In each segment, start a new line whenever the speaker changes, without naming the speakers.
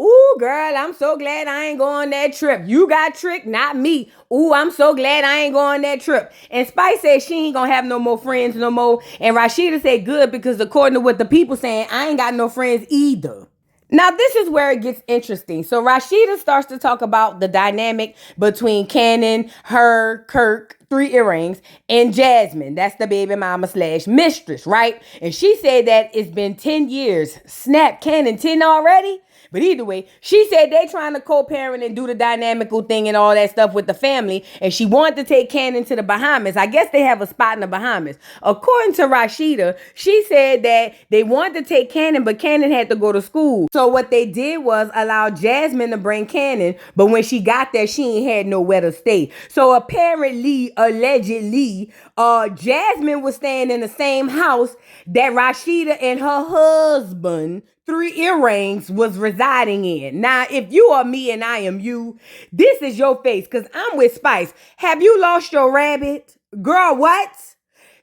Ooh, girl, I'm so glad I ain't going on that trip. You got tricked, not me. Ooh, I'm so glad I ain't going on that trip. And Spice said she ain't gonna have no more friends no more. And Rashida said good because according to what the people saying, I ain't got no friends either. Now, this is where it gets interesting. So Rashida starts to talk about the dynamic between Cannon, her, Kirk, three earrings, and Jasmine. That's the baby mama slash mistress, right? And she said that it's been 10 years. Snap, Cannon, 10 already? But either way, she said they trying to co-parent and do the dynamical thing and all that stuff with the family. And she wanted to take Cannon to the Bahamas. I guess they have a spot in the Bahamas. According to Rashida, she said that they wanted to take Cannon, but Cannon had to go to school. So what they did was allow Jasmine to bring Cannon. But when she got there, she ain't had nowhere to stay. So apparently, allegedly, Jasmine was staying in the same house that Rashida and her husband, three earrings, was residing in. Now, if you are me and I am you, this is your face because I'm with Spice. Have you lost your rabbit? Girl, what?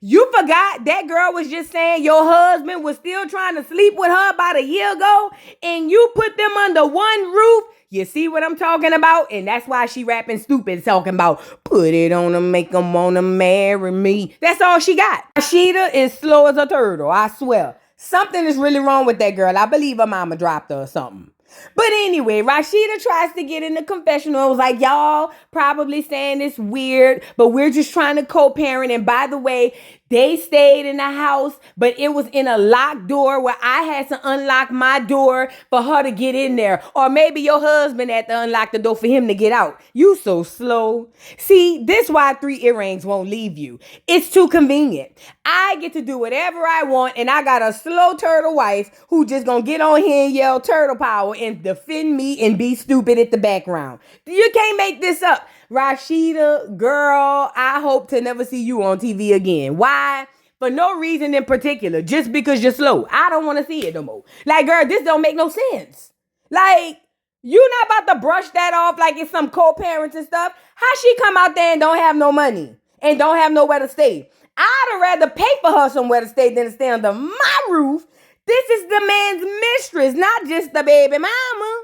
You forgot that girl was just saying your husband was still trying to sleep with her about a year ago and you put them under one roof? You see what I'm talking about? And that's why she rapping stupid, talking about put it on them, make them wanna marry me. That's all she got. Rashida is slow as a turtle, I swear. Something is really wrong with that girl. I believe her mama dropped her or something. But anyway, Rashida tries to get in the confessional. It was like, y'all probably saying it's weird, but we're just trying to co-parent. And by the way, they stayed in the house, but it was in a locked door where I had to unlock my door for her to get in there. Or maybe your husband had to unlock the door for him to get out. You so slow. See, this why three earrings won't leave you. It's too convenient. I get to do whatever I want, and I got a slow turtle wife who just gonna get on here and yell turtle power and defend me and be stupid at the background. You can't make this up. Rashida, girl, I hope to never see you on TV again. Why? For no reason in particular, just because you're slow. I don't want to see it no more. Like, girl, this don't make no sense. Like, you not about to brush that off like it's some co-parents and stuff. How she come out there and don't have no money and don't have nowhere to stay? I'd have rather pay for her somewhere to stay than to stay under my roof. This is the man's mistress, not just the baby mama.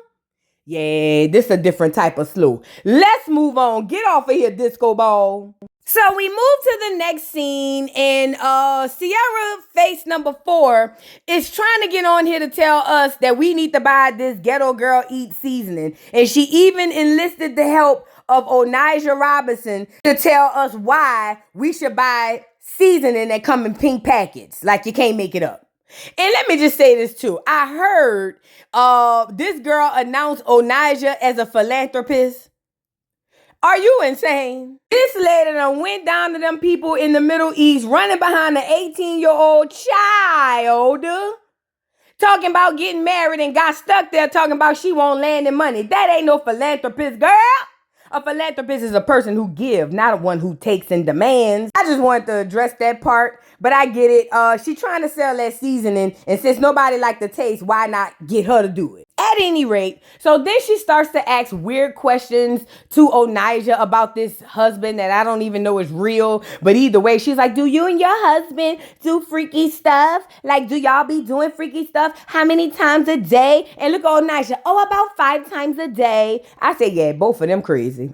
Yeah, this is a different type of slow. Let's move on. Get off of here, disco ball. So we move to the next scene, and Sierra, face number 4, is trying to get on here to tell us that we need to buy this Ghetto Girl Eat seasoning. And she even enlisted the help of Onijah Robinson to tell us why we should buy seasoning that come in pink packets. Like, you can't make it up. And let me just say this too. I heard this girl announced Onijah as a philanthropist. Are you insane? This lady done went down to them people in the Middle East running behind an 18-year-old child talking about getting married and got stuck there talking about she won't land in money. That ain't no philanthropist, girl. A philanthropist is a person who gives, not one who takes and demands. I just wanted to address that part, but I get it. She trying to sell that seasoning, and since nobody liked the taste, why not get her to do it? At any rate, so then she starts to ask weird questions to Onijah about this husband that I don't even know is real. But either way, she's like, do you and your husband do freaky stuff? Like, do y'all be doing freaky stuff? How many times a day? And look at Onijah. Oh, about 5 times a day. I say, yeah, both of them crazy.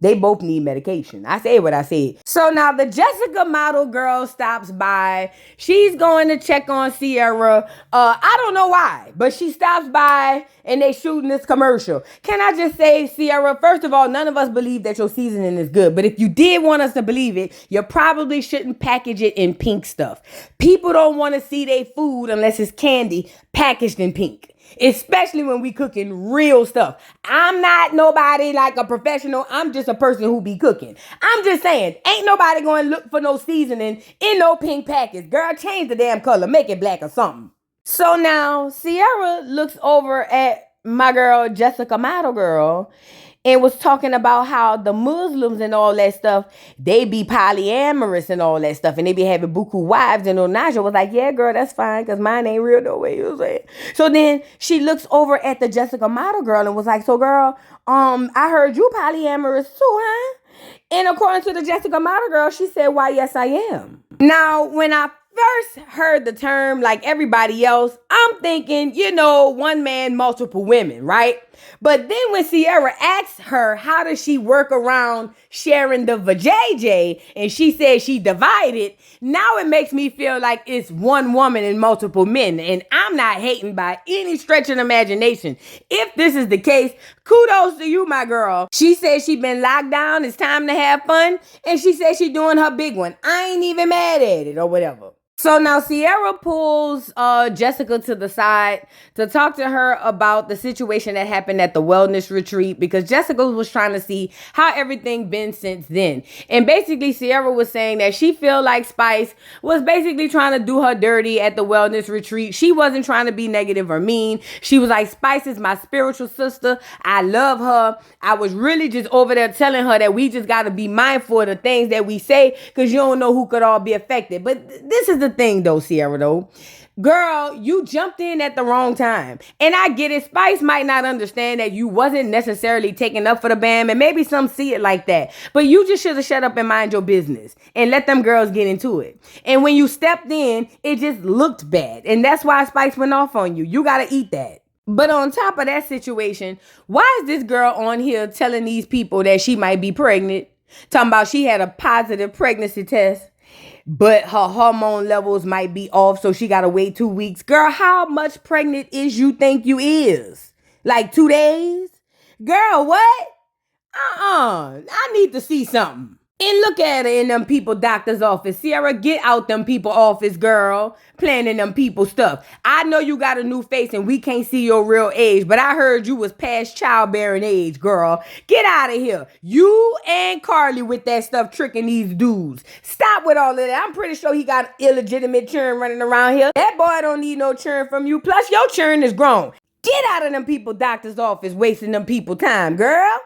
They both need medication. I say what I said. So now the Jessica model girl stops by. She's going to check on Sierra. I don't know why, but she stops by and they shooting this commercial. Can I just say, Sierra, first of all, none of us believe that your seasoning is good. But if you did want us to believe it, you probably shouldn't package it in pink stuff. People don't want to see their food unless it's candy packaged in pink. Especially when we cooking real stuff. I'm not nobody like a professional. I'm just a person who be cooking. I'm just saying, ain't nobody going to look for no seasoning in no pink package. Girl, change the damn color. Make it black or something. So now Sierra looks over at my girl, Jessica Model Girl, and was talking about how the Muslims and all that stuff, they be polyamorous and all that stuff, and they be having buku wives. And Onijah was like, yeah, girl, that's fine, because mine ain't real no way, you know what I'm saying? So then she looks over at the Jessica Model Girl and was like, so girl, I heard you polyamorous too, huh? And according to the Jessica Model Girl, she said, why, yes, I am. Now, when I first heard the term like everybody else, I'm thinking, one man, multiple women, right? But then when Sierra asked her, how does she work around sharing the vajayjay, and she said she divided, now it makes me feel like it's one woman and multiple men. And I'm not hating by any stretch of imagination. If this is the case, kudos to you, my girl. She said she been locked down. It's time to have fun. And she said she doing her big one. I ain't even mad at it or whatever. So now Sierra pulls Jessica to the side to talk to her about the situation that happened at the wellness retreat, because Jessica was trying to see how everything been since then. And basically Sierra was saying that she feel like Spice was basically trying to do her dirty at the wellness retreat. She wasn't trying to be negative or mean. She was like, Spice is my spiritual sister. I love her. I was really just over there telling her that we just got to be mindful of the things that we say, because you don't know who could all be affected. But this is the thing though, Sierra, though. Girl, you jumped in at the wrong time. And I get it. Spice might not understand that you wasn't necessarily taking up for the band, and maybe some see it like that. But you just should have shut up and mind your business and let them girls get into it. And when you stepped in, it just looked bad. And that's why Spice went off on you. You got to eat that. But on top of that situation, why is this girl on here telling these people that she might be pregnant? Talking about she had a positive pregnancy test, but her hormone levels might be off, so she gotta wait 2 weeks. Girl, how much pregnant is you think you is? Like 2 days? Girl, what? I need to see something. And look at her in them people doctor's office. Sierra, get out them people office, girl. Planning them people stuff. I know you got a new face and we can't see your real age, but I heard you was past childbearing age, girl. Get out of here. You and Carly with that stuff tricking these dudes. Stop with all of that. I'm pretty sure he got illegitimate churn running around here. That boy don't need no churn from you. Plus your churn is grown. Get out of them people doctor's office wasting them people time, girl.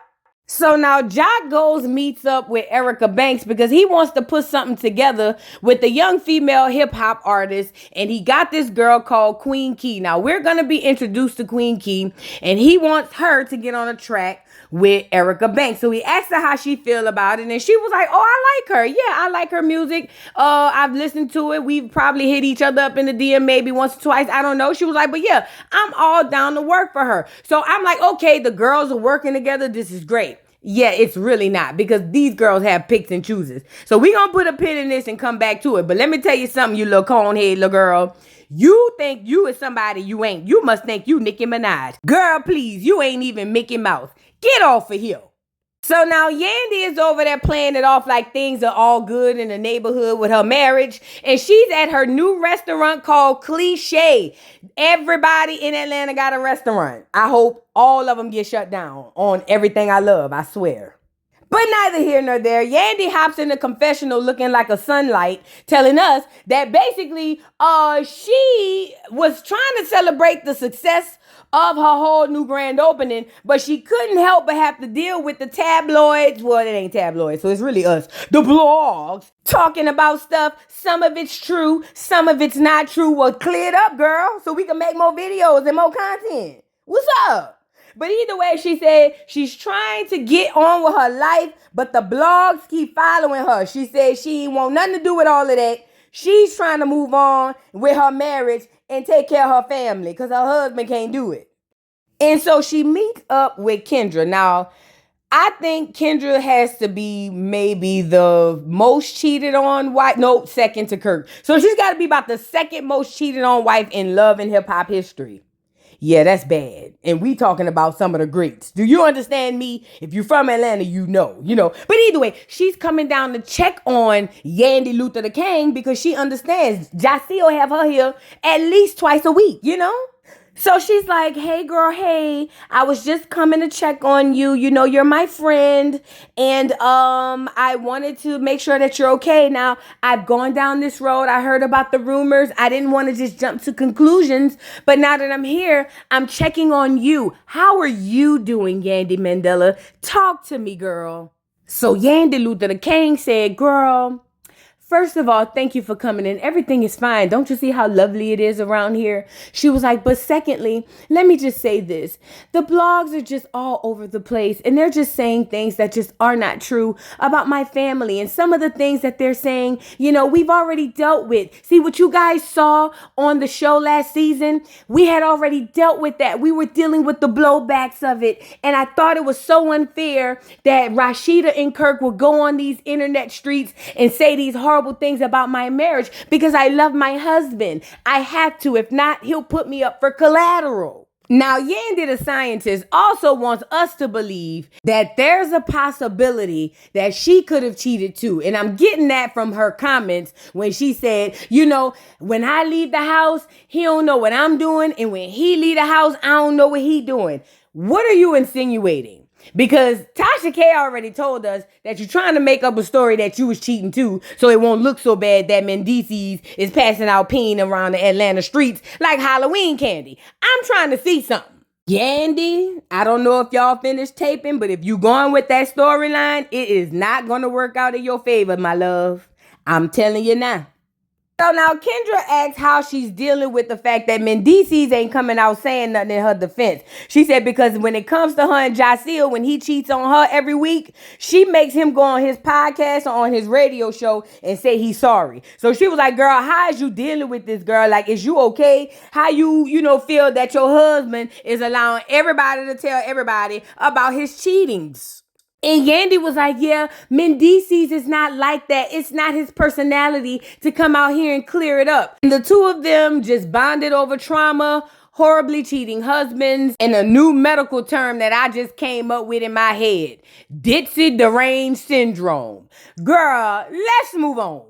So now Jock goes meets up with Erica Banks because he wants to put something together with the young female hip hop artist. And he got this girl called Queen Key. Now we're going to be introduced to Queen Key, and he wants her to get on a track with Erica Banks. So he asked her how she feel about it, and she was like, oh, I like her. Yeah, I like her music. I've listened to it. We've probably hit each other up in the DM maybe once or twice. I don't know. She was like, but yeah, I'm all down to work for her. So I'm like, okay, the girls are working together. This is great. Yeah, it's really not, because these girls have picks and chooses. So we gonna put a pin in this and come back to it. But let me tell you something, you little conehead little girl. You think you is somebody you ain't. You must think you Nicki Minaj. Girl, please, you ain't even Mickey Mouse. Get off of here. So now Yandy is over there playing it off like things are all good in the neighborhood with her marriage. And she's at her new restaurant called Cliche. Everybody in Atlanta got a restaurant. I hope all of them get shut down on Everything I Love, I swear. But neither here nor there. Yandy hops in the confessional looking like a sunlight, telling us that basically she was trying to celebrate the success of her whole new grand opening, but she couldn't help but have to deal with the tabloids. Well, it ain't tabloids, so it's really us. The blogs talking about stuff. Some of it's true, some of it's not true. Well, clear it up, girl, so we can make more videos and more content. What's up? But either way, she said she's trying to get on with her life, but the blogs keep following her. She said she ain't want nothing to do with all of that. She's trying to move on with her marriage and take care of her family because her husband can't do it. And so she meets up with Kendra. Now, I think Kendra has to be maybe the most cheated on wife. No, second to Kirk. So she's got to be about the second most cheated on wife in love and hip hop history. Yeah, that's bad. And we talking about some of the greats. Do you understand me? If you're from Atlanta, you know. But either way, she's coming down to check on Yandy Luther the King because she understands Jaci will have her here at least twice a week, So she's like, hey, girl, hey, I was just coming to check on you. You're my friend. And I wanted to make sure that you're okay. Now, I've gone down this road. I heard about the rumors. I didn't want to just jump to conclusions. But now that I'm here, I'm checking on you. How are you doing, Yandy Mandela? Talk to me, girl. So Yandy Luther the King said, girl, First of all, thank you for coming in. Everything is fine. Don't you see how lovely it is around here? She was like, but secondly, let me just say this. The blogs are just all over the place and they're just saying things that just are not true about my family. And some of the things that they're saying, we've already dealt with. See what you guys saw on the show last season? We had already dealt with that. We were dealing with the blowbacks of it. And I thought it was so unfair that Rashida and Kirk would go on these internet streets and say these horrible things about my marriage because I love my husband. I have to. If not, he'll put me up for collateral. Now, Yandy the scientist also wants us to believe that there's a possibility that she could have cheated too. And I'm getting that from her comments when she said, when I leave the house, he don't know what I'm doing. And when he leave the house, I don't know what he doing. What are you insinuating? Because Tasha K already told us that you're trying to make up a story that you was cheating too, so it won't look so bad that Moniece is passing out peen around the Atlanta streets like Halloween candy. I'm trying to see something. Yandy, I don't know if y'all finished taping, but if you going with that storyline, it is not going to work out in your favor, my love. I'm telling you now. So now Kendra asks how she's dealing with the fact that Moniece ain't coming out saying nothing in her defense. She said because when it comes to her and Jaceel, when he cheats on her every week, she makes him go on his podcast or on his radio show and say he's sorry. So she was like, girl, how is you dealing with this, girl? Like, is you okay? How you feel that your husband is allowing everybody to tell everybody about his cheatings? And Yandy was like, yeah, Moniece is not like that. It's not his personality to come out here and clear it up. And the two of them just bonded over trauma, horribly cheating husbands, and a new medical term that I just came up with in my head. Ditzy deranged syndrome. Girl, let's move on.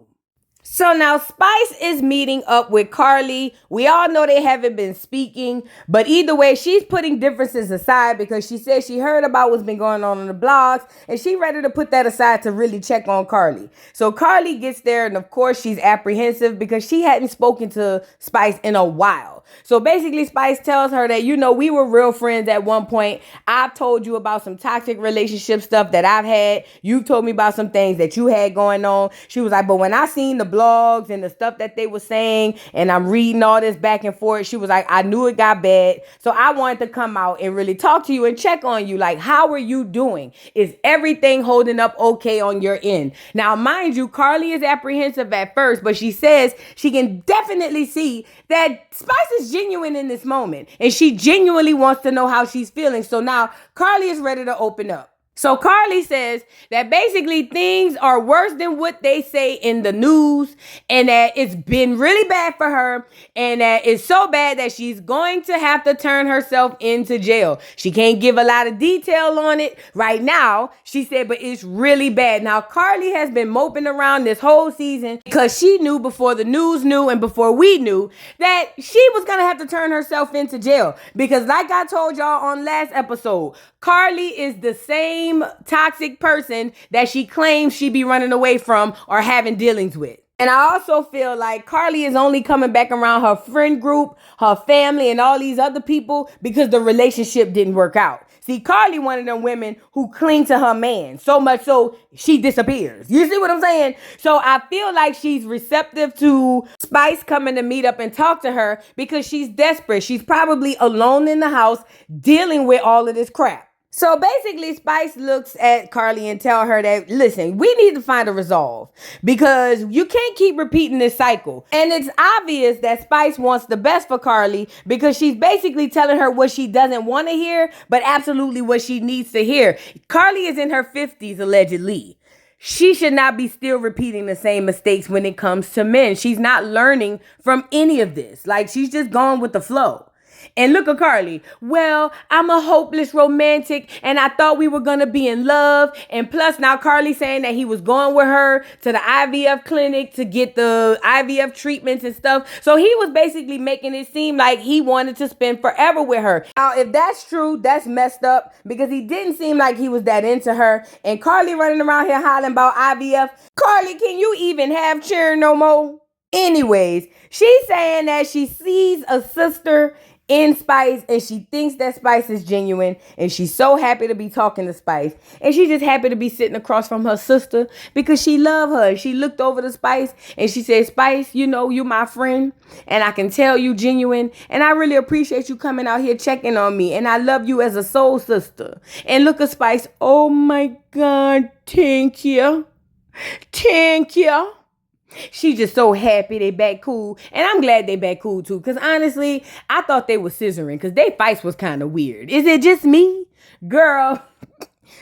So now Spice is meeting up with Carly. We all know they haven't been speaking, but either way, she's putting differences aside because she says she heard about what's been going on the blogs and she ready to put that aside to really check on Carly. So Carly gets there and of course she's apprehensive because she hadn't spoken to Spice in a while. So basically Spice tells her that, we were real friends at one point. I've told you about some toxic relationship stuff that I've had. You've told me about some things that you had going on. She was like, but when I seen the blogs and the stuff that they were saying and I'm reading all this back and forth, she was like, I knew it got bad. So I wanted to come out and really talk to you and check on you. Like, how are you doing? Is everything holding up okay on your end? Now, mind you, Carly is apprehensive at first, but she says she can definitely see that Spice is genuine in this moment and she genuinely wants to know how she's feeling. So now Carly is ready to open up. So Carly says that basically things are worse than what they say in the news and that it's been really bad for her and that it's so bad that she's going to have to turn herself into jail. She can't give a lot of detail on it right now, she said, but it's really bad. Now, Carly has been moping around this whole season because she knew before the news knew and before we knew that she was going to have to turn herself into jail because like I told y'all on last episode, Carly is the same toxic person that she claims she be running away from or having dealings with. And I also feel like Carly is only coming back around her friend group, her family, and all these other people because the relationship didn't work out. See, Carly one of them women who cling to her man so much so she disappears. You see what I'm saying? So I feel like she's receptive to Spice coming to meet up and talk to her because she's desperate. She's probably alone in the house dealing with all of this crap. So basically, Spice looks at Carly and tell her that, listen, we need to find a resolve because you can't keep repeating this cycle. And it's obvious that Spice wants the best for Carly because she's basically telling her what she doesn't want to hear, but absolutely what she needs to hear. Carly is in her 50s, allegedly. She should not be still repeating the same mistakes when it comes to men. She's not learning from any of this. Like, she's just going with the flow. And look at Carly. Well, I'm a hopeless romantic and I thought we were going to be in love. And plus now Carly saying that he was going with her to the IVF clinic to get the IVF treatments and stuff. So he was basically making it seem like he wanted to spend forever with her. Now, if that's true, that's messed up because he didn't seem like he was that into her. And Carly running around here hollering about IVF. Carly, can you even have children no more? Anyways, she's saying that she sees a sister in Spice, and she thinks that Spice is genuine, and she's so happy to be talking to Spice, and she's just happy to be sitting across from her sister because she loved her. She looked over to Spice and she said, Spice, you know, you my friend, and I can tell you genuine, and I really appreciate you coming out here checking on me, and I love you as a soul sister. And look at Spice, oh my God, thank you. Thank you. She just so happy they back cool. And I'm glad they back cool too. Because honestly, I thought they were scissoring. Because they fights was kind of weird. Is it just me? Girl,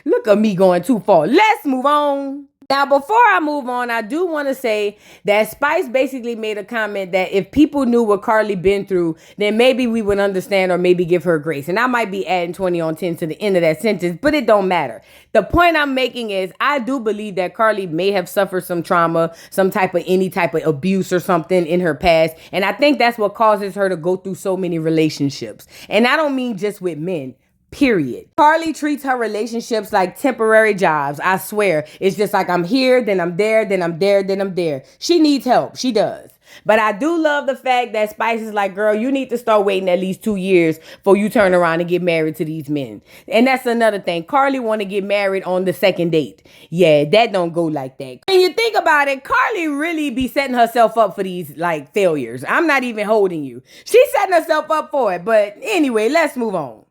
look at me going too far. Let's move on. Now, before I move on, I do want to say that Spice basically made a comment that if people knew what Carly been through, then maybe we would understand or maybe give her grace. And I might be adding 20 on 10 to the end of that sentence, but it don't matter. The point I'm making is I do believe that Carly may have suffered some trauma, any type of abuse or something in her past. And I think that's what causes her to go through so many relationships. And I don't mean just with men. Period. Carly treats her relationships like temporary jobs. I swear. It's just like I'm here, then I'm there, then I'm there, then I'm there. She needs help. She does. But I do love the fact that Spice is like, girl, you need to start waiting at least 2 years before you turn around and get married to these men. And that's another thing. Carly want to get married on the second date. Yeah, that don't go like that. When you think about it, Carly really be setting herself up for these like failures. I'm not even holding you. She's setting herself up for it. But anyway, let's move on.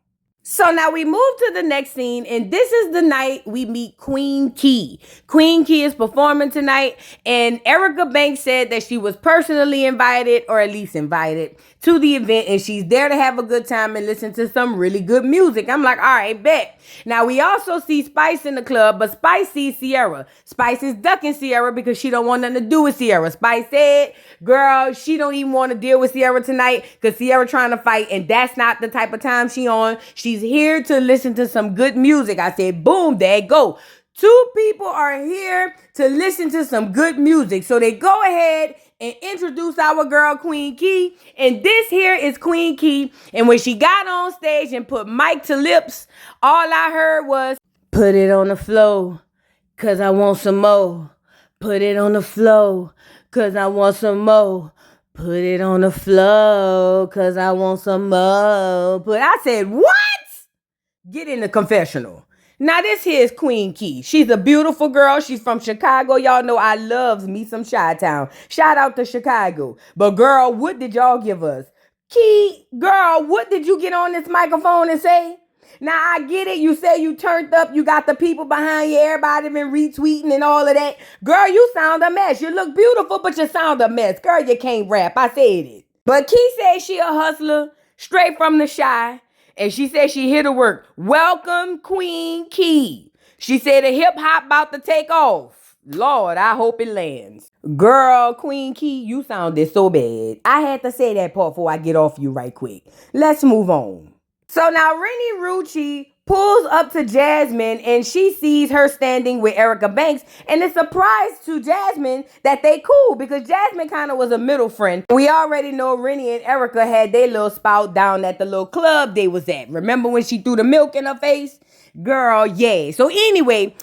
So now we move to the next scene, and this is the night we meet Queen Key. Queen Key is performing tonight, and Erica Banks said that she was personally invited, or at least invited, to the event, and she's there to have a good time and listen to some really good music. I'm like, all right, bet. Now, we also see Spice in the club, but Spice sees Sierra. Spice is ducking Sierra because she don't want nothing to do with Sierra. Spice said, girl, she don't even want to deal with Sierra tonight because Sierra trying to fight, and that's not the type of time she on. She's here to listen to some good music. I said, boom, there you go. 2 people are here to listen to some good music. So they go ahead and introduce our girl Queen Key. And this here is Queen Key. And when she got on stage and put mic to lips, all I heard was, put it on the floor, cause I want some more. Put it on the floor, cause I want some more. Put it on the floor, cause I want some more. But I said, what? Get in the confessional. Now this here is Queen Key. She's a beautiful girl. She's from Chicago. Y'all know I loves me some Chi-Town. Shout out to Chicago. But girl, what did y'all give us? Key, girl, what did you get on this microphone and say? Now I get it. You say you turned up. You got the people behind you. Everybody been retweeting and all of that. Girl, you sound a mess. You look beautiful, but you sound a mess. Girl, you can't rap. I said it. But Key said she a hustler, straight from the Chi. And she said she here to work. Welcome, Queen Key. She said the hip hop about to take off. Lord, I hope it lands. Girl, Queen Key, you sounded so bad. I had to say that part before I get off you right quick. Let's move on. So now Rennie Rucci pulls up to Jasmine and she sees her standing with Erica Banks, and it's a surprise to Jasmine that they cool because Jasmine kind of was a middle friend. We already know Rennie and Erica had their little spout down at the little club they was at. Remember when she threw the milk in her face? Girl, yeah. So anyway,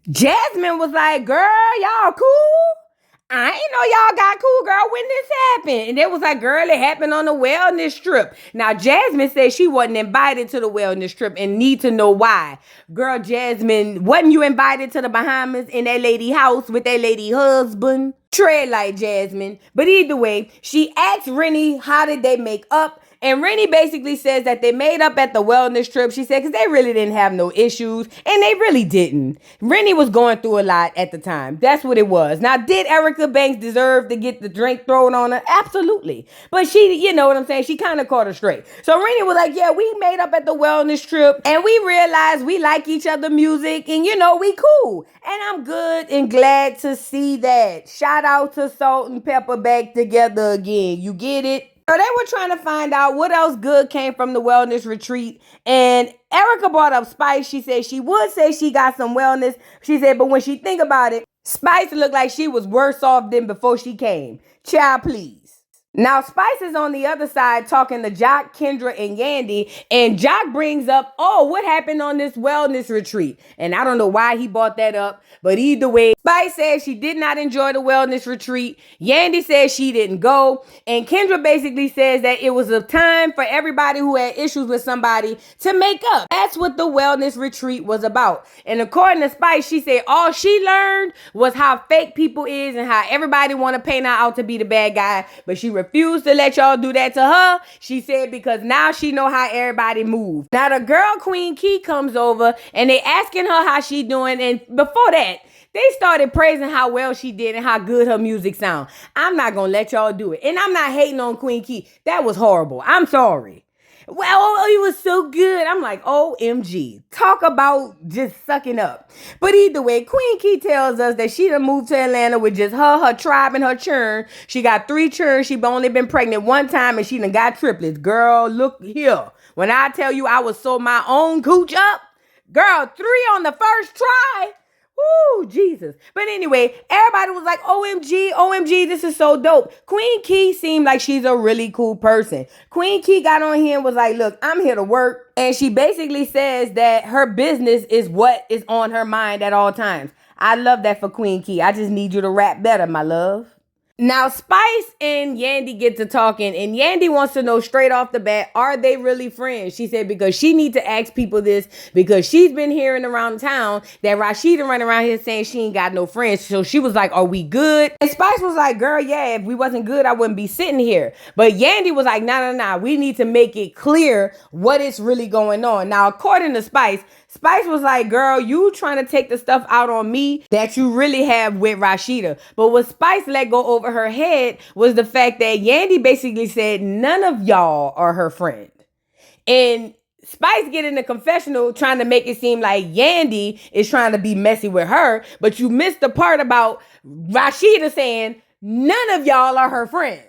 Jasmine was like, girl, y'all cool? I ain't know y'all got cool, girl, when this happened. And it was like, girl, it happened on a wellness trip. Now, Jasmine said she wasn't invited to the wellness trip and need to know why. Girl, Jasmine, wasn't you invited to the Bahamas in that lady house with that lady husband? Tread like Jasmine. But either way, she asked Rennie how did they make up. And Rennie basically says that they made up at the wellness trip. She said, because they really didn't have no issues. And they really didn't. Rennie was going through a lot at the time. That's what it was. Now, did Erica Banks deserve to get the drink thrown on her? Absolutely. But she, you know what I'm saying? She kind of caught her straight. So Rennie was like, yeah, we made up at the wellness trip. And we realized we like each other music. And, you know, we cool. And I'm good and glad to see that. Shout out to Salt and Pepper back together again. You get it? So they were trying to find out what else good came from the wellness retreat. And Erica brought up Spice. She said she would say she got some wellness. She said, but when she think about it, Spice looked like she was worse off than before she came. Child, please. Now, Spice is on the other side talking to Jock, Kendra, and Yandy, and Jock brings up, oh, what happened on this wellness retreat? And I don't know why he brought that up, but either way, Spice says she did not enjoy the wellness retreat. Yandy says she didn't go, and Kendra basically says that it was a time for everybody who had issues with somebody to make up. That's what the wellness retreat was about. And according to Spice, she said all she learned was how fake people is and how everybody want to paint her out to be the bad guy, but she refused to let y'all do that to her. She said because now she know how everybody move. Now the girl Queen Key comes over and they asking her how she doing, and before that, they started praising how well she did and how good her music sound. I'm not gonna let y'all do it. And I'm not hating on Queen Key. That was horrible. I'm sorry. Well, it was so good. I'm like, OMG. Talk about just sucking up. But either way, Queen Key tells us that she done moved to Atlanta with just her tribe, and her churn. She got 3 churns. She only been pregnant 1 time, and she done got triplets. Girl, look here. When I tell you I was sew my own cooch up, girl, 3 on the first try. Woo, Jesus. But anyway, everybody was like, OMG, OMG, this is so dope. Queen Key seemed like she's a really cool person. Queen Key got on here and was like, look, I'm here to work. And she basically says that her business is what is on her mind at all times. I love that for Queen Key. I just need you to rap better, my love. Now, Spice and Yandy get to talking, and Yandy wants to know straight off the bat, are they really friends? She said because she needs to ask people this because she's been hearing around town that Rashida running around here saying she ain't got no friends. So she was like, are we good? And Spice was like, girl, yeah, if we wasn't good, I wouldn't be sitting here. But Yandy was like, nah, we need to make it clear what is really going on. Now, according to Spice was like, girl, you trying to take the stuff out on me that you really have with Rashida. But what Spice let go over her head was the fact that Yandy basically said none of y'all are her friend. And Spice get in the confessional trying to make it seem like Yandy is trying to be messy with her, but you missed the part about Rashida saying none of y'all are her friends.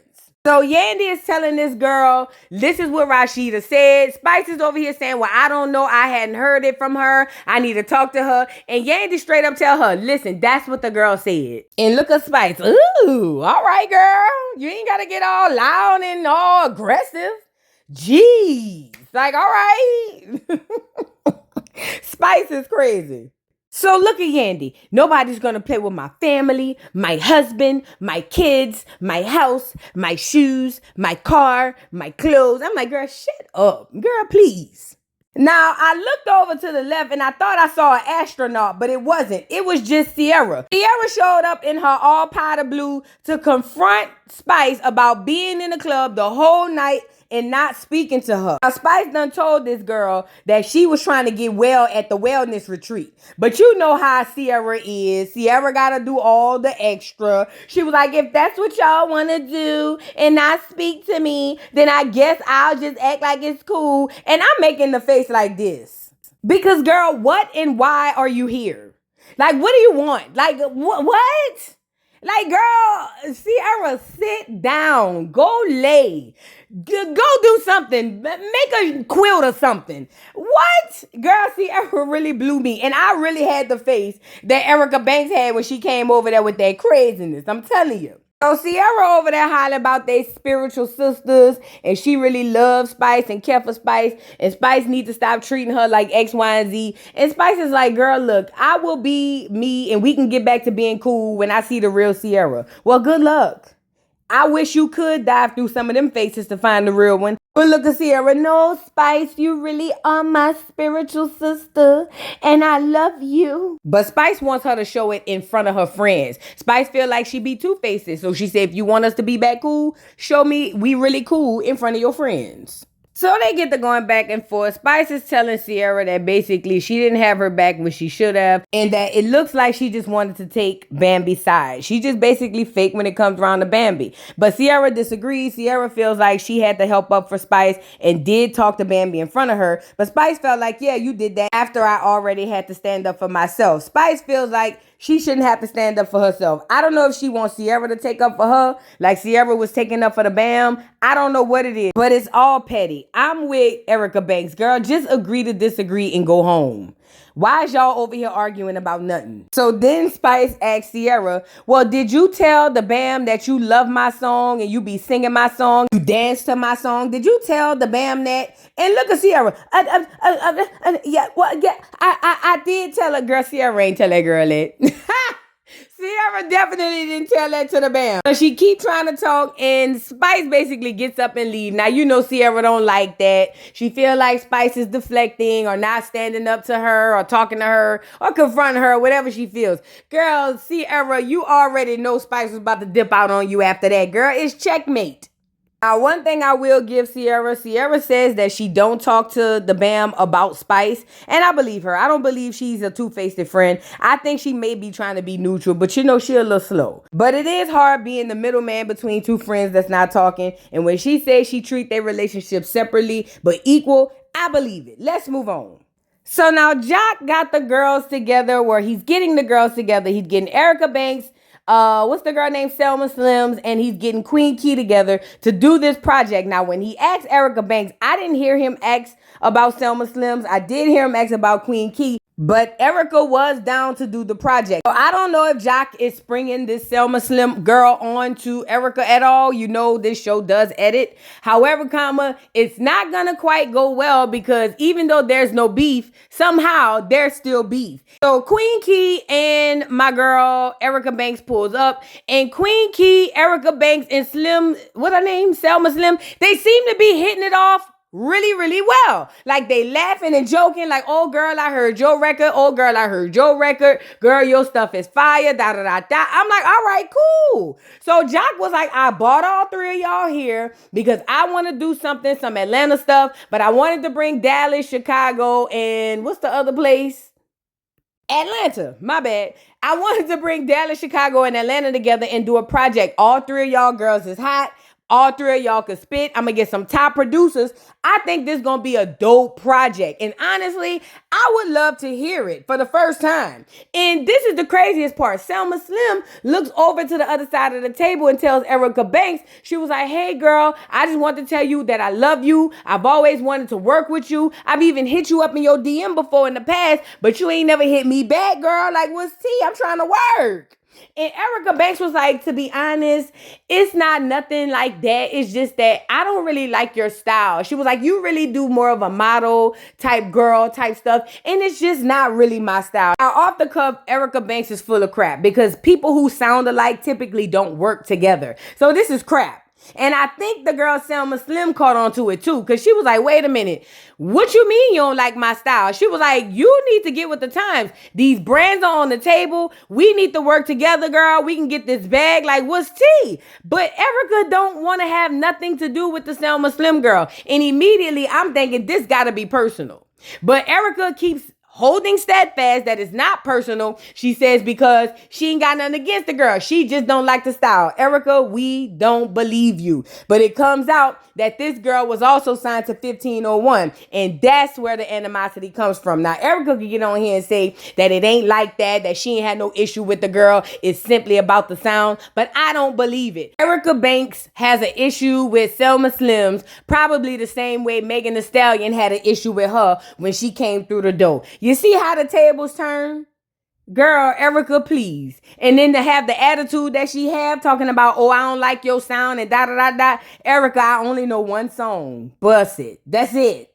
So Yandy is telling this girl, this is what Rashida said. Spice is over here saying, well, I don't know. I hadn't heard it from her. I need to talk to her. And Yandy straight up tell her, listen, that's what the girl said. And look at Spice. Ooh, all right, girl. You ain't got to get all loud and all aggressive. Jeez. Like, all right. Spice is crazy. So look at Yandy. Nobody's going to play with my family, my husband, my kids, my house, my shoes, my car, my clothes. I'm like, girl, shut up. Girl, please. Now, I looked over to the left and I thought I saw an astronaut, but it wasn't. It was just Sierra. Sierra showed up in her all powder blue to confront Spice about being in the club the whole night and not speaking to her. Now, Spice done told this girl that she was trying to get well at the wellness retreat. But you know how Sierra is. Sierra gotta do all the extra. She was like, if that's what y'all want to do and not speak to me, then I guess I'll just act like it's cool. And I'm making the face like this. Because girl, what and why are you here? Like, what do you want? Like, what? Like, girl, Sierra, sit down. Go lay. Go do something. Make a quilt or something. What? Girl, Sierra really blew me. And I really had the face that Erica Banks had when she came over there with that craziness. I'm telling you. So Sierra over there hollering about they spiritual sisters, and she really loves Spice and care for Spice, and Spice needs to stop treating her like X, Y, and Z. And Spice is like, girl, look, I will be me, and we can get back to being cool when I see the real Sierra. Well, good luck. I wish you could dive through some of them faces to find the real one. But look at Sierra. No, Spice, you really are my spiritual sister, and I love you. But Spice wants her to show it in front of her friends. Spice feel like she be two-faced. So she said, if you want us to be back cool, show me we really cool in front of your friends. So they get to going back and forth. Spice is telling Sierra that basically she didn't have her back when she should have, and that it looks like she just wanted to take Bambi's side. She just basically fake when it comes around to Bambi. But Sierra disagrees. Sierra feels like she had to help up for Spice and did talk to Bambi in front of her. But Spice felt like, yeah, you did that after I already had to stand up for myself. Spice feels like she shouldn't have to stand up for herself. I don't know if she wants Sierra to take up for her, like Sierra was taking up for the Bam. I don't know what it is, but it's all petty. I'm with Erica Banks. Girl, just agree to disagree and go home. Why is y'all over here arguing about nothing? So then Spice asked Sierra, well, did you tell the BAM that you love my song and you be singing my song? You dance to my song? Did you tell the BAM that? And look at Sierra. I did tell her. Girl, Sierra ain't tell that girl that. Sierra definitely didn't tell that to the BAM. So she keep trying to talk and Spice basically gets up and leave. Now, you know Sierra don't like that. She feel like Spice is deflecting or not standing up to her or talking to her or confronting her, whatever she feels. Girl, Sierra, you already know Spice was about to dip out on you after that. Girl, it's checkmate. Now, one thing I will give Sierra says that she don't talk to the BAM about Spice, and I believe her. I don't believe she's a two-faced friend. I think she may be trying to be neutral, but you know she a little slow. But it is hard being the middleman between two friends that's not talking, and when she says she treat their relationship separately but equal, I believe it. Let's move on. So now Jock got the girls together, where he's getting the girls together. He's getting Erica Banks, what's the girl named Selma Slims, and he's getting Queen Key together to do this project. Now, when he asked Erica Banks, I didn't hear him ask about Selma Slims. I did hear him ask about Queen Key, but Erica was down to do the project. So I don't know if Jock is springing this Selma Slim girl on to Erica at all. You know this show does edit. However, it's not gonna quite go well because even though there's no beef, somehow there's still beef. So Queen Key and my girl Erica Banks pulls up, and Queen Key, Erica Banks, and Slim, what her name? Selma Slim, they seem to be hitting it off really, really well. Like they laughing and joking like, oh girl, I heard your record. Oh girl, I heard your record. Girl, your stuff is fire. Da da da da. I'm like, all right, cool. So Jock was like, I bought all three of y'all here because I want to do some Atlanta stuff, but I wanted to bring Dallas, Chicago, and what's the other place? Atlanta, my bad. I wanted to bring Dallas, Chicago, and Atlanta together and do a project. All three of y'all girls is hot. All three of y'all could spit. I'm going to get some top producers. I think this is going to be a dope project. And honestly, I would love to hear it for the first time. And this is the craziest part. Selma Slim looks over to the other side of the table and tells Erica Banks, she was like, hey girl, I just want to tell you that I love you. I've always wanted to work with you. I've even hit you up in your DM before in the past, but you ain't never hit me back, girl. Like, what's tea? I'm trying to work. And Erica Banks was like, to be honest, it's not nothing like that. It's just that I don't really like your style. She was like, you really do more of a model type girl type stuff. And it's just not really my style. Now, off the cuff, Erica Banks is full of crap because people who sound alike typically don't work together. So this is crap. And I think the girl Selma Slim caught on to it too, because she was like, wait a minute, what you mean you don't like my style? She was like, you need to get with the times. These brands are on the table. We need to work together, girl. We can get this bag. Like, what's tea? But Erica don't want to have nothing to do with the Selma Slim girl. And immediately I'm thinking this gotta be personal. But Erica keeps holding steadfast that it's not personal. She says because she ain't got nothing against the girl. She just don't like the style. Erica, we don't believe you. But it comes out that this girl was also signed to 1501. And that's where the animosity comes from. Now, Erica can get on here and say that it ain't like that she ain't had no issue with the girl. It's simply about the sound. But I don't believe it. Erica Banks has an issue with Selma Slims, probably the same way Megan Thee Stallion had an issue with her when she came through the door. You see how the tables turn? Girl, Erica, please. And then to have the attitude that she have, talking about, oh, I don't like your sound and da-da-da-da. Erica, I only know one song. Bust it. That's it.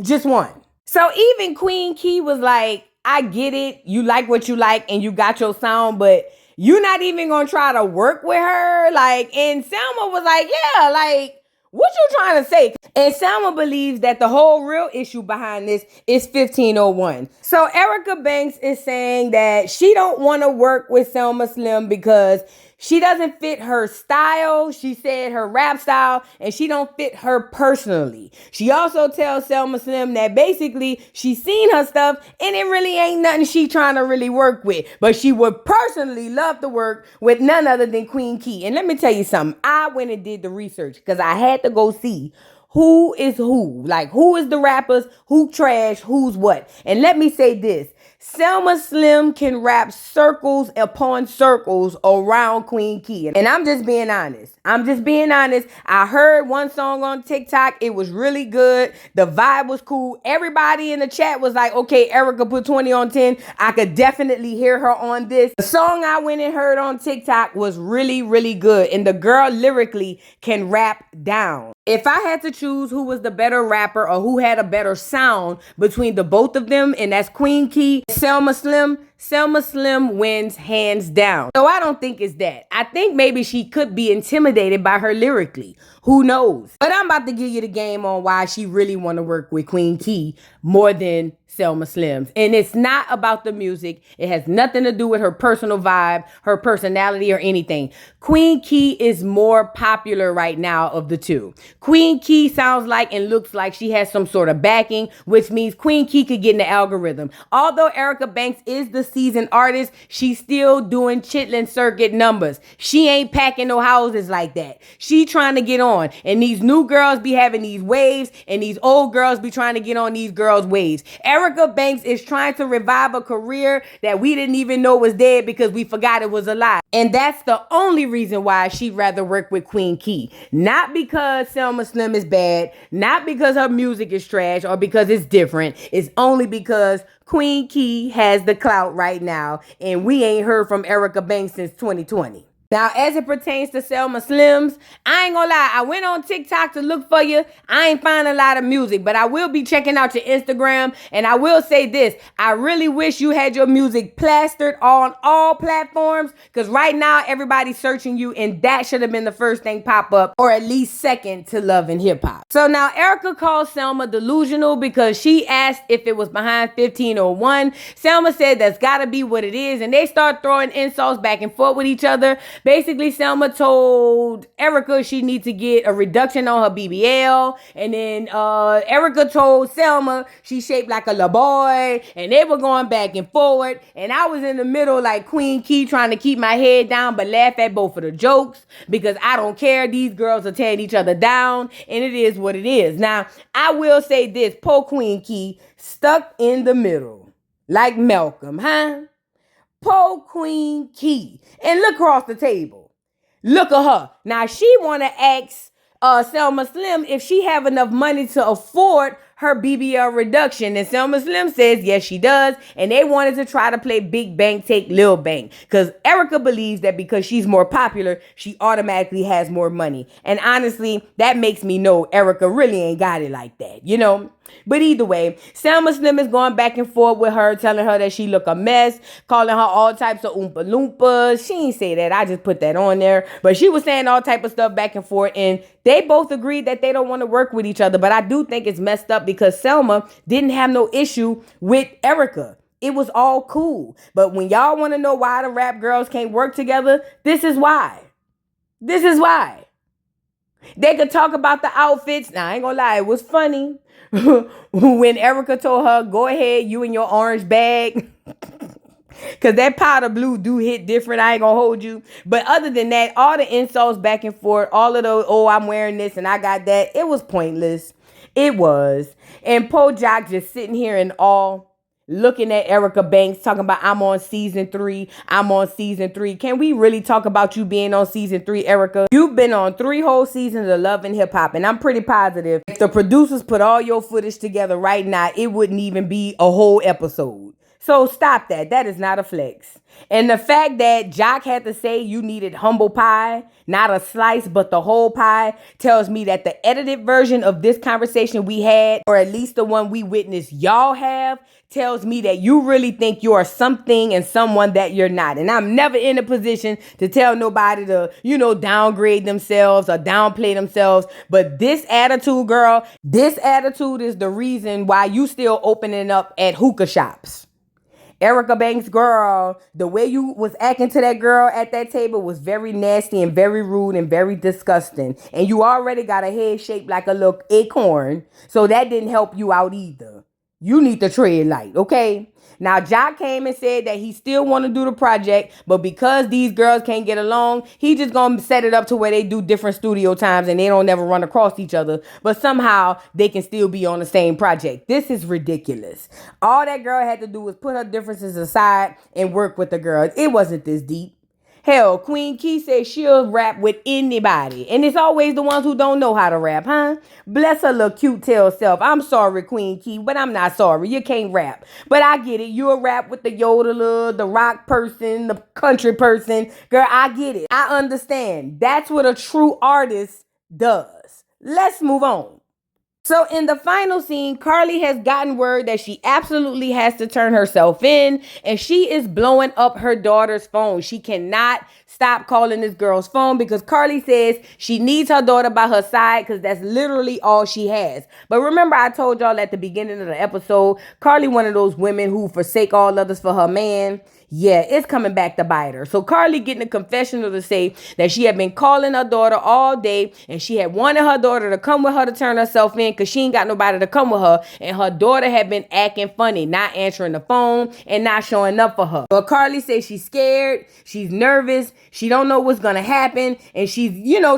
Just one. So even Queen Key was like, I get it. You like what you like and you got your sound, but you're not even going to try to work with her. Like, and Selma was like, yeah, like, what you trying to say? And Selma believes that the whole real issue behind this is 1501. So Erica Banks is saying that she don't want to work with Selma Slim because she doesn't fit her style. She said her rap style, and she don't fit her personally. She also tells Selma Slim that basically she's seen her stuff and it really ain't nothing she trying to really work with. But she would personally love to work with none other than Queen Key. And let me tell you something. I went and did the research because I had to go see who is who. Like, who is the rappers, who trash, who's what. And let me say this. Selma Slim can rap circles upon circles around Queen Key. And I'm just being honest. I heard one song on TikTok. It was really good. The vibe was cool. Everybody in the chat was like, okay, Erica put 20 on 10. I could definitely hear her on this. The song I went and heard on TikTok was really, really good. And the girl lyrically can rap down. If I had to choose who was the better rapper or who had a better sound between the both of them, and that's Queen Key, Selma Slim wins hands down. So I don't think it's that. I think maybe she could be intimidated by her lyrically. Who knows? But I'm about to give you the game on why she really want to work with Queen Key more than Selma Slims. And it's not about the music. It has nothing to do with her personal vibe, her personality, or anything. Queen Key is more popular right now of the two. Queen Key sounds like and looks like she has some sort of backing, which means Queen Key could get in the algorithm. Although Erica Banks is the seasoned artist, she's still doing chitlin circuit numbers. She ain't packing no houses like that. She trying to get on. And these new girls be having these waves, and these old girls be trying to get on these girls' waves. Erica Banks is trying to revive a career that we didn't even know was dead because we forgot it was alive. And that's the only reason why she'd rather work with Queen Key. Not because Selma Slim is bad, not because her music is trash or because it's different. It's only because Queen Key has the clout right now, and we ain't heard from Erica Banks since 2020. Now, as it pertains to Selma Slims, I ain't gonna lie. I went on TikTok to look for you. I ain't find a lot of music, but I will be checking out your Instagram. And I will say this. I really wish you had your music plastered on all platforms, because right now everybody's searching you, and that should have been the first thing pop up, or at least second to Love and Hip Hop. So now Erica calls Selma delusional because she asked if it was behind 1501. Selma said that's gotta be what it is, and they start throwing insults back and forth with each other. Basically, Selma told Erica she needs to get a reduction on her BBL. And then Erica told Selma she shaped like a little boy. And they were going back and forward. And I was in the middle like Queen Key trying to keep my head down but laugh at both of the jokes. Because I don't care. These girls are tearing each other down. And it is what it is. Now, I will say this. Poor Queen Key stuck in the middle. Like Malcolm, huh? Poor Queen Key. And look across the table. Look at her. Now she want to ask Selma Slim if she have enough money to afford her BBL reduction. And Selma Slim says yes, she does. And they wanted to try to play big bank, take Lil Bank. Because Erica believes that because she's more popular, she automatically has more money. And honestly, that makes me know Erica really ain't got it like that, you know? But either way, Selma Slim is going back and forth with her, telling her that she look a mess, calling her all types of Oompa Loompas. She ain't say that. I just put that on there. But she was saying all type of stuff back and forth. And they both agreed that they don't want to work with each other. But I do think it's messed up because Selma didn't have no issue with Erica. It was all cool. But when y'all want to know why the rap girls can't work together, this is why. This is why. They could talk about the outfits. Now, I ain't gonna lie. It was funny. When Erica told her, go ahead, you and your orange bag. Because that powder blue do hit different. I ain't going to hold you. But other than that, all the insults back and forth, all of those, oh, I'm wearing this and I got that. It was pointless. It was. And Poe Jock just sitting here in awe, looking at Erica Banks, talking about, I'm on season 3. I'm on season 3. Can we really talk about you being on season 3, Erica? You've been on 3 whole seasons of Love and Hip Hop. And I'm pretty positive if the producers put all your footage together right now, it wouldn't even be a whole episode. So stop that. That is not a flex. And the fact that Jock had to say you needed humble pie, not a slice, but the whole pie, tells me that the edited version of this conversation we had, or at least the one we witnessed y'all have, tells me that you really think you are something and someone that you're not. And I'm never in a position to tell nobody to, downgrade themselves or downplay themselves. But this attitude, girl, this attitude is the reason why you still opening up at hookah shops. Erica Banks, girl, the way you was acting to that girl at that table was very nasty and very rude and very disgusting. And you already got a head shaped like a little acorn. So that didn't help you out either. You need to tread light, okay? Now, Jock came and said that he still want to do the project, but because these girls can't get along, he just going to set it up to where they do different studio times and they don't never run across each other, but somehow they can still be on the same project. This is ridiculous. All that girl had to do was put her differences aside and work with the girls. It wasn't this deep. Hell, Queen Key says she'll rap with anybody. And it's always the ones who don't know how to rap, huh? Bless her little cute tail self. I'm sorry, Queen Key, but I'm not sorry. You can't rap. But I get it. You'll rap with the yodeler, the rock person, the country person. Girl, I get it. I understand. That's what a true artist does. Let's move on. So in the final scene, Carly has gotten word that she absolutely has to turn herself in, and she is blowing up her daughter's phone. She cannot stop calling this girl's phone because Carly says she needs her daughter by her side because that's literally all she has. But remember, I told y'all at the beginning of the episode, Carly one of those women who forsake all others for her man. Yeah, it's coming back to bite her. So Carly getting a confessional to say that she had been calling her daughter all day and she had wanted her daughter to come with her to turn herself in because she ain't got nobody to come with her. And her daughter had been acting funny, not answering the phone and not showing up for her. But Carly says she's scared, she's nervous, she don't know what's going to happen. And she's,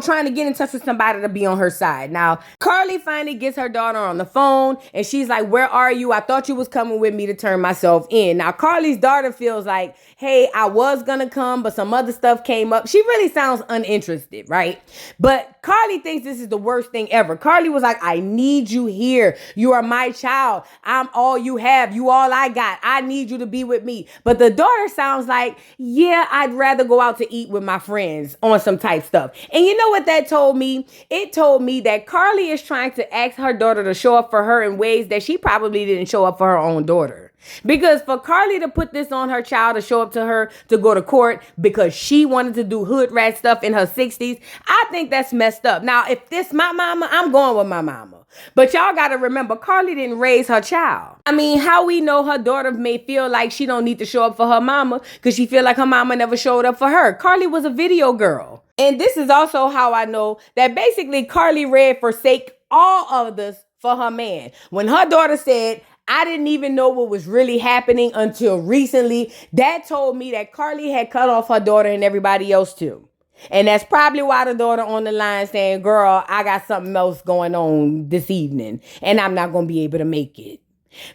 trying to get in touch with somebody to be on her side. Now, Carly finally gets her daughter on the phone and she's like, "Where are you? I thought you was coming with me to turn myself in." Now, Carly's daughter feels like, "Hey, I was gonna come, but some other stuff came up." She really sounds uninterested, right? But Carly thinks this is the worst thing ever. Carly was like, "I need you here. You are my child. I'm all you have. You all I got. I need you to be with me." But the daughter sounds like, "Yeah, I'd rather go out to eat with my friends," on some type stuff. And you know what that told me? It told me that Carly is trying to ask her daughter to show up for her in ways that she probably didn't show up for her own daughter. Because for Carly to put this on her child to show up to her to go to court because she wanted to do hood rat stuff in her 60s, I think that's messed up. Now, if this my mama, I'm going with my mama. But y'all got to remember, Carly didn't raise her child. I mean, how we know her daughter may feel like she don't need to show up for her mama because she feel like her mama never showed up for her. Carly was a video girl. And this is also how I know that basically Carly read forsake all others for her man. When her daughter said, "I didn't even know what was really happening until recently," that told me that Carly had cut off her daughter and everybody else too. And that's probably why the daughter on the line saying, "Girl, I got something else going on this evening and I'm not going to be able to make it."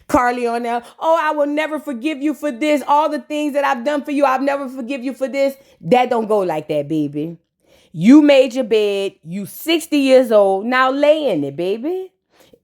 Carly on there, "Oh, I will never forgive you for this. All the things that I've done for you, I'll never forgive you for this." That don't go like that, baby. You made your bed. You 60 years old. Now lay in it, baby.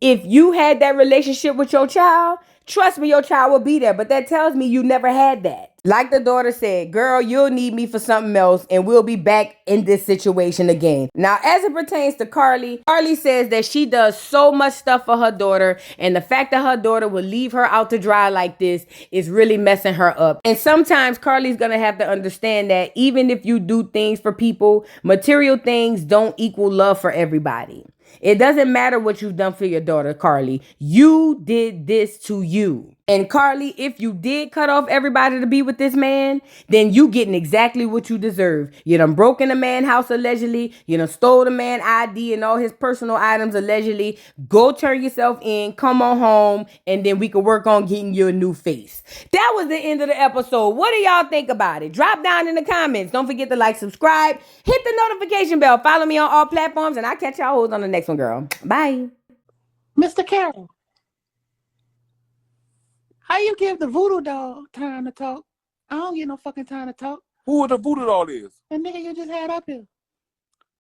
If you had that relationship with your child, trust me, your child will be there. But that tells me you never had that. Like the daughter said, "Girl, you'll need me for something else and we'll be back in this situation again." Now, as it pertains to Carly, Carly says that she does so much stuff for her daughter, and the fact that her daughter will leave her out to dry like this is really messing her up. And sometimes Carly's gonna have to understand that even if you do things for people, material things don't equal love for everybody. It doesn't matter what you've done for your daughter, Carly. You did this to you. And Carly, if you did cut off everybody to be with this man, then you getting exactly what you deserve. You done broken a man's house allegedly. You done stole the man ID and all his personal items allegedly. Go turn yourself in, come on home, and then we can work on getting you a new face. That was the end of the episode. What do y'all think about it? Drop down in the comments. Don't forget to like, subscribe, hit the notification bell, follow me on all platforms, and I'll catch y'all hoes on the next one, girl. Bye.
Mr. Carroll, how you give the voodoo doll time to talk? I don't get no fucking time to talk.
Who the voodoo doll is?
The nigga you just had up here.